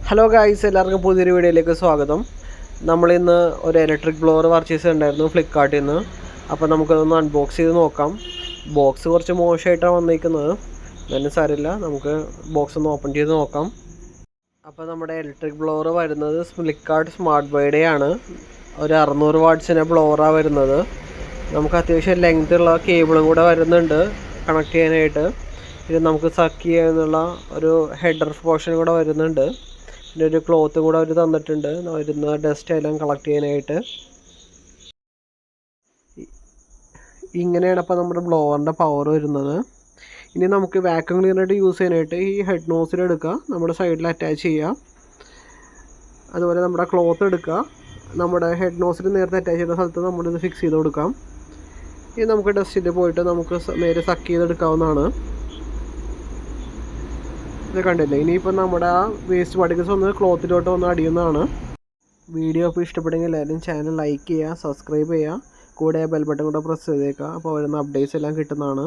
Hello guys, എല്ലാവർക്കും പുതിയൊരു വീഡിയോയിലേക്ക് സ്വാഗതം. നമ്മളിന്ന് ഒരു ഇലക്ട്രിക് ബ്ലോവർ പർച്ചേസ് ചെയ്തിട്ടുണ്ടായിരുന്നു ഫ്ലിപ്കാർട്ടിൽ നിന്ന്. അപ്പോൾ നമുക്കതൊന്ന് അൺബോക്സ് ചെയ്ത് നോക്കാം. ബോക്സ് കുറച്ച് മോശമായിട്ടാണ് വന്നിരിക്കുന്നത്, എന്നാലും സാരമില്ല, നമുക്ക് ബോക്സ് ഒന്ന് ഓപ്പൺ ചെയ്ത് നോക്കാം. അപ്പോൾ നമ്മുടെ ഇലക്ട്രിക് ബ്ലോവർ വരുന്നത് ഫ്ലിപ്കാർട്ട് സ്മാർട്ട് ബൈയുടെ ആണ്. ഒരു 600 വാട്ട്സിൻ്റെ ബ്ലോവറാണ് വരുന്നത്. നമുക്ക് അത്യാവശ്യം ലെങ്ത് ഉള്ള കേബിളും കൂടെ വരുന്നുണ്ട് കണക്ട് ചെയ്യാനായിട്ട്. ഇത് നമുക്ക് സക്ക് ചെയ്യാനുള്ള ഒരു ഹെഡർ പോർഷൻ കൂടെ വരുന്നുണ്ട്. പിന്നെ ഒരു ക്ലോത്ത് കൂടെ അവർ തന്നിട്ടുണ്ട് വരുന്ന ഡസ്റ്റ് എല്ലാം കളക്ട് ചെയ്യാനായിട്ട്. ഇങ്ങനെയാണ് അപ്പോൾ നമ്മുടെ ബ്ലോവറിൻ്റെ പവർ വരുന്നത്. ഇനി നമുക്ക് വാക്യൂം ക്ലീനറായിട്ട് യൂസ് ചെയ്യാനായിട്ട് ഈ ഹെഡ് നോസിൽ എടുക്കുക, നമ്മുടെ സൈഡിൽ അറ്റാച്ച് ചെയ്യുക. അതുപോലെ നമ്മുടെ ക്ലോത്ത് എടുക്കുക, നമ്മുടെ ഹെഡ് നോസിൽ നേരത്തെ അറ്റാച്ച് ചെയ്ത സ്ഥലത്ത് നമ്മളിത് ഫിക്സ് ചെയ്ത് കൊടുക്കാം. ഇനി നമുക്ക് ഡസ്റ്റിൽ പോയിട്ട് നമുക്ക് നേരെ സക്ക് ചെയ്തെടുക്കാവുന്നതാണ്. ഇത് കണ്ടില്ലേ, ഇനിയിപ്പോൾ നമ്മുടെ ആ വേസ്റ്റ് പാർട്ടിക്കിൾസ് ഒന്ന് ക്ലോത്തിലോട്ട് ഒന്ന് അടിയുന്നതാണ്. വീഡിയോ അപ്പോൾ ഇഷ്ടപ്പെടുമെങ്കിൽ എല്ലാവരും ചാനൽ ലൈക്ക് ചെയ്യുക, സബ്സ്ക്രൈബ് ചെയ്യുക, കൂടെ ബെൽ ബട്ടൺ കൂടെ പ്രസ് ചെയ്തേക്കുക. അപ്പോൾ വരുന്ന അപ്ഡേറ്റ്സ് എല്ലാം കിട്ടുന്നതാണ്.